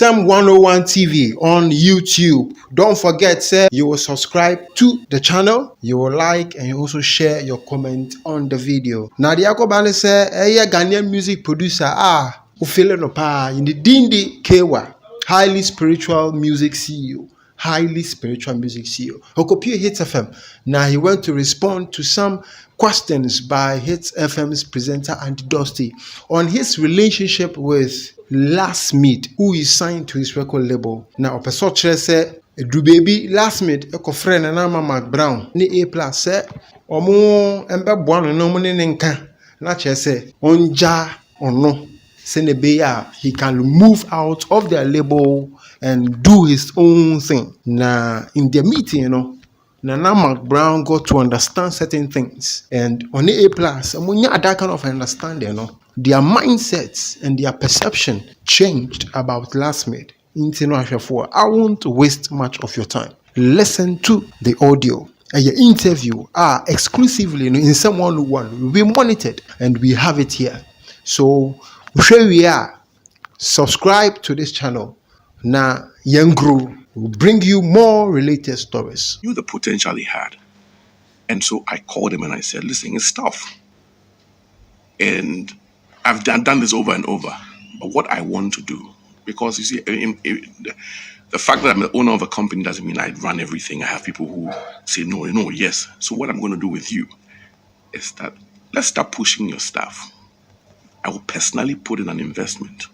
Sam 101 TV on YouTube. Don't forget, sir, you will subscribe to the channel, you will like, and you also share your comment on the video. Now, the Akobane say, a Ghanaian music producer, ufele no pa, in the Dindi Kaywa, highly spiritual music CEO. Highly spiritual music CEO. Okopio Hits FM. Now he went to respond to some questions by Hits FM's presenter Andy Dusty on his relationship with Lasmid, who is signed to his record label. Now, Opesotre said, "Do baby Lasmid, a friend and I'm Mark Brown. Ni A plus said, Omo embe buano no money nenka. Na say onja or no. Senebeya, he can move out of their label and do his own thing. Now, in their meeting, Nana Mark Brown got to understand certain things. And on the A plus, and when you had that kind of understanding, their mindsets and their perception changed about Lasmid. I won't waste much of your time. Listen to the audio. And your interview are exclusively in someone who won. We monitored and we have it here. So here we are. Subscribe to this channel. Now, Yengru will bring you more related stories. Knew the potential he had. And so I called him and I said, listen, it's tough. And I've done this over and over. But what I want to do, because you see, the fact that I'm the owner of a company doesn't mean I run everything. I have people who say no, yes. So what I'm going to do with you is that let's start pushing your stuff. I will personally put in an investment.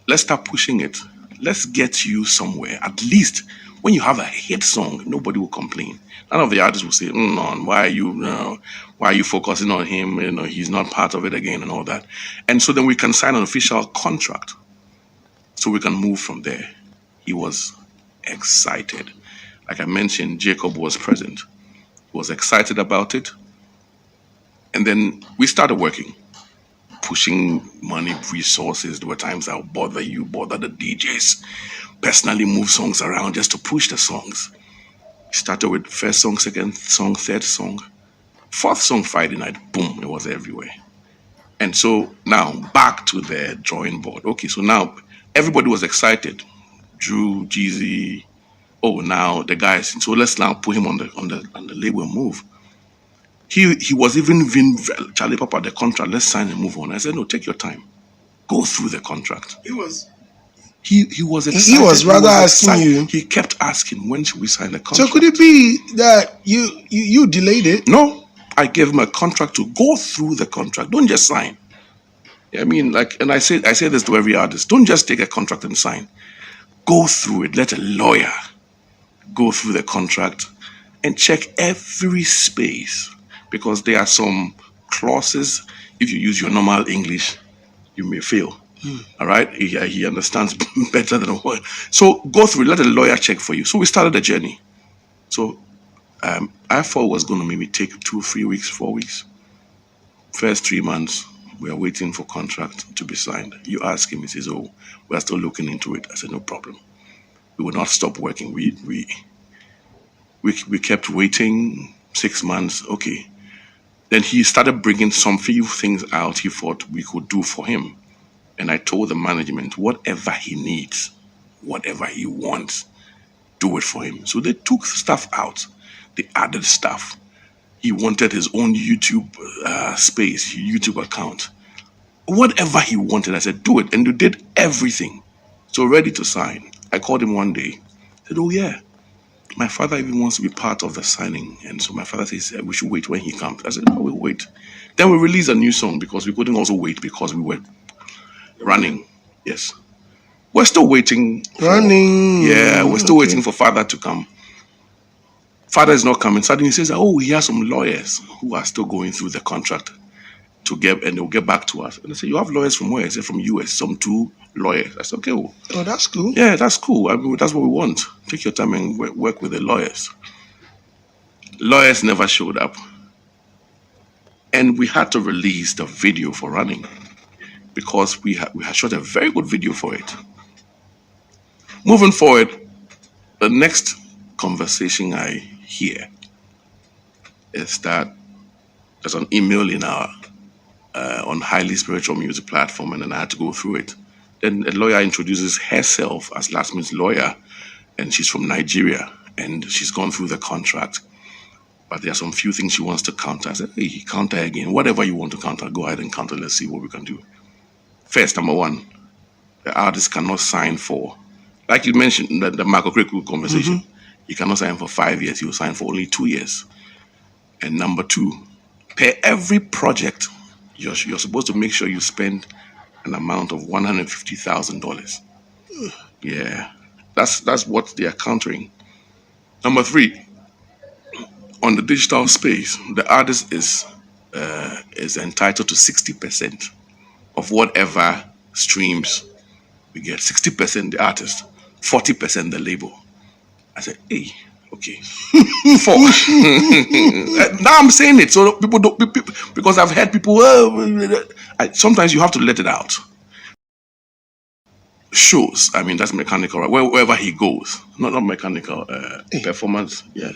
Let's start pushing it. Let's get you somewhere. At least when you have a hit song, nobody will complain. None of the artists will say, why are you focusing on him? He's not part of it again and all that. And so then we can sign an official contract so we can move from there. He was excited. Like I mentioned, Jacob was present. He was excited about it. And then we started working, pushing money, resources. There were times I would bother the DJs, personally move songs around just to push the songs. Started with first song, second song, third song, fourth song, Friday night, boom, it was everywhere. And so now back to the drawing board. Okay, so now everybody was excited. Drew, Jeezy, now the guys. So let's now put him on the label and move. He was even Charlie Papa, the contract, let's sign and move on. I said, no, take your time. Go through the contract. He was excited. He was rather asking you. He kept asking, when should we sign the contract? So could it be that you delayed it? No, I gave him a contract to go through the contract. Don't just sign. I mean, and I say this to every artist. Don't just take a contract and sign. Go through it. Let a lawyer go through the contract and check every space, because there are some clauses. If you use your normal English, you may fail. All right? He understands better than a word. So go through it. Let a lawyer check for you. So we started the journey. So I thought it was going to maybe take 2, 3 weeks, 4 weeks. First 3 months, we are waiting for contract to be signed. You ask him, he says, we are still looking into it. I said, no problem. We will not stop working. We kept waiting 6 months. Okay. Then he started bringing some few things out he thought we could do for him. And I told the management, whatever he needs, whatever he wants, do it for him. So they took stuff out. They added stuff. He wanted his own YouTube space, YouTube account. Whatever he wanted, I said, do it. And they did everything. So ready to sign. I called him one day. I said, oh yeah, my father even wants to be part of the signing. And so my father says, we should wait when he comes. I said, no, we'll wait. Then we released a new song because we couldn't also wait because we were running. Yes. We're still waiting. We're still waiting for father to come. Father is not coming. Suddenly he says, he has some lawyers who are still going through the contract and they'll get back to us. And I said, you have lawyers from where? I said, from US, some 2 lawyers. I said, okay. Well, that's cool. Yeah, that's cool. I mean, that's what we want. Take your time and work with the lawyers. Lawyers never showed up. And we had to release the video for running because we had shot a very good video for it. Moving forward, the next conversation I hear is that there's an email in our on highly spiritual music platform, and then I had to go through it. Then a lawyer introduces herself as Lasmid's lawyer, and she's from Nigeria, and she's gone through the contract. But there are some few things she wants to counter. I said, hey, counter again. Whatever you want to counter, go ahead and counter. Let's see what we can do. First, number one, the artist cannot sign for, like you mentioned, the macro-critical conversation. You cannot sign for 5 years. You will sign for only 2 years. And number two, per every project, you're supposed to make sure you spend an amount of $150,000. Yeah, that's what they are countering. Number three, on the digital space, the artist is entitled to 60% of whatever streams we get. 60% the artist, 40% the label. I said, hey, okay. Four. Now I'm saying it so people don't, because I've heard people, sometimes you have to let it out. Shows, I mean, that's mechanical, right? Wherever he goes, not mechanical, performance, yeah.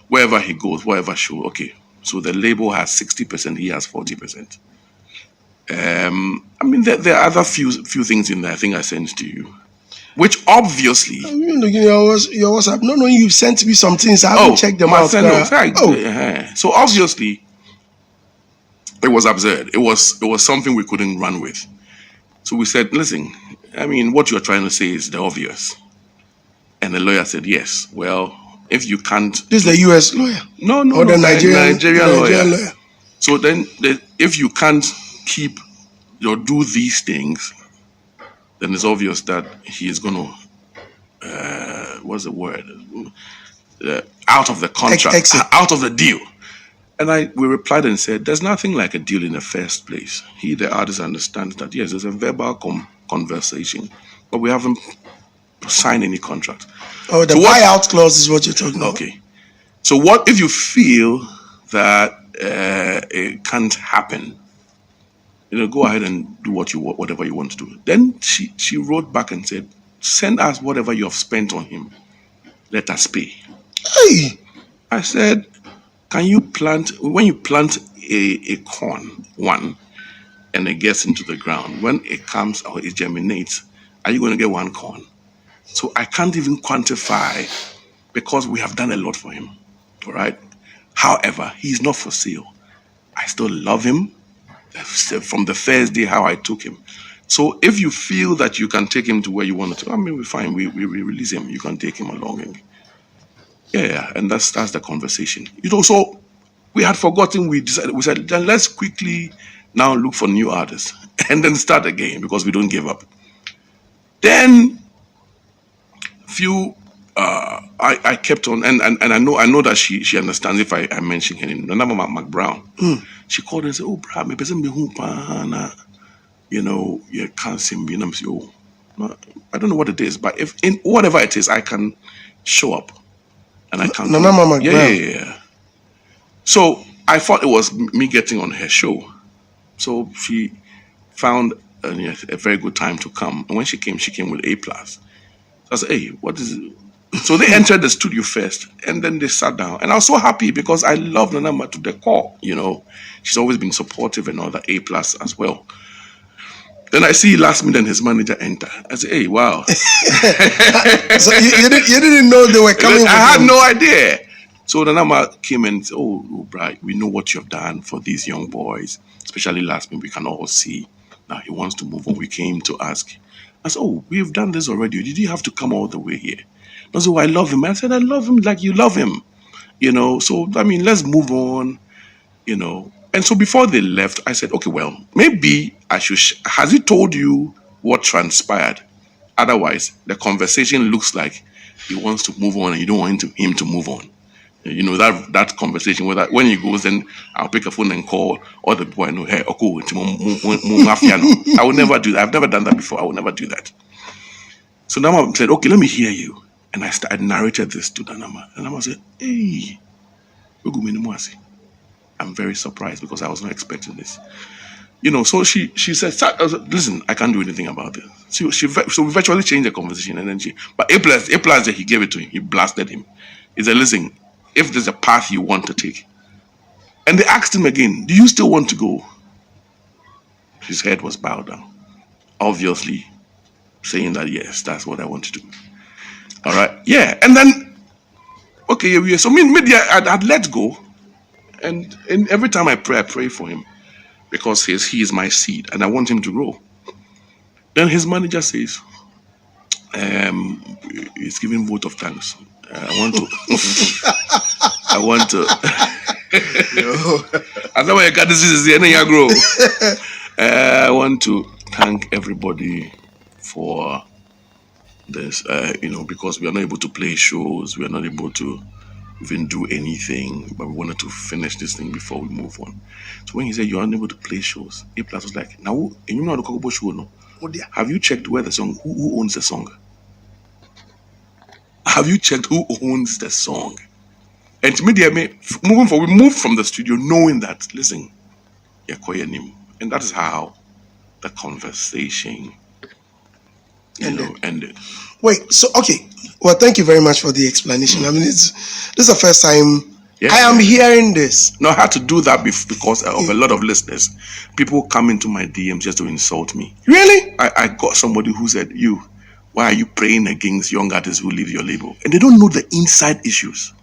Wherever he goes, wherever show, okay. So the label has 60%, he has 40%. I mean, there are other few things in there. I think I sent to you, which obviously. I'm even looking at your WhatsApp. No, you sent me some things. I haven't checked them out. So obviously, it was absurd. It was something we couldn't run with. So we said, listen, I mean, what you're trying to say is the obvious. And the lawyer said, yes. Well, if you can't. This is the US lawyer? No, or the Nigerian lawyer. So then, if you can't keep or do these things, then it's obvious that he is going to, what's the word? Out of the contract, Exit. Out of the deal. And we replied and said, there's nothing like a deal in the first place. He, the artist, understands that, yes, there's a verbal conversation, but we haven't signed any contract. Oh, the buyout clause is what you're talking about. Okay. So what if you feel that it can't happen? Go ahead and do whatever you want to do. Then she wrote back and said, send us whatever you have spent on him. Let us pay. Hey! I said, when you plant a corn, and it gets into the ground, when it comes or it germinates, are you going to get one corn? So I can't even quantify because we have done a lot for him. All right. However, he's not for sale. I still love him from the first day how I took him. So if you feel that you can take him to where you want to, I mean, we're fine. We release him. You can take him along. And and that's the conversation. So we had forgotten. We said, then let's quickly now look for new artists and then start again because we don't give up. Then I kept on, and I know that she understands if I mention her name. Nana McBrown. She called and said, "Oh, bro, me person be who pana, you can't see me." And I'm saying, "Oh, no, I don't know what it is, but if in whatever it is, I can show up, and I can." Nana McBrown. Yeah. So I thought it was me getting on her show, so she found a very good time to come, and when she came with A+. So I said, "Hey, what is it?" So they entered the studio first, and then they sat down. And I was so happy because I love Nanama to the core. She's always been supportive and all that, A+ as well. Then I see Lasmid and his manager enter. I said, hey, wow. So you didn't know they were coming? I had no idea. So Nanama came and said, oh, Bright, we know what you've done for these young boys, especially Lasmid. We can all see. Now he wants to move on. We came to ask. I said, oh, we've done this already. Did you have to come all the way here? I said, oh, I love him. I said, I love him like you love him. So, I mean, let's move on, And so before they left, I said, okay, well, maybe I should, has he told you what transpired? Otherwise, the conversation looks like he wants to move on and you don't want him to move on. That conversation where when he goes, then I'll pick a phone and call all the people I know, hey, I will never do that. I've never done that before. I will never do that. So Nama said, okay, let me hear you. And I narrated this to Nanama. And Nama said, hey, I'm very surprised because I was not expecting this. So she said, listen, I can't do anything about this. So we virtually changed the conversation. And then but A+, he gave it to him. He blasted him. He said, listen, if there's a path you want to take. And they asked him again, do you still want to go? His head was bowed down. Obviously, saying that yes, that's what I want to do. All right, yeah, and then okay, yeah. So media, I'd let go, and every time I pray for him because he is my seed, and I want him to grow. Then his manager says, he's giving vote of thanks. I want to, I want to. I know where God is the end of grow. I want to thank everybody for this, because we are not able to play shows, we are not able to even do anything, but we wanted to finish this thing before we move on. So when he said you're unable to play shows, A Plus was like, now, and you know how to Kokobo show, no? Oh dear. Have you checked where the song, who owns the song? Have you checked who owns the song? And to me, moving forward, we moved from the studio knowing that, listen, and that is how the conversation ended. Wait, so okay. Well, thank you very much for the explanation. I mean, this is the first time I am hearing this. No, I had to do that because of a lot of listeners. People come into my DMs just to insult me. Really? I got somebody who said, why are you praying against young artists who leave your label? And they don't know the inside issues.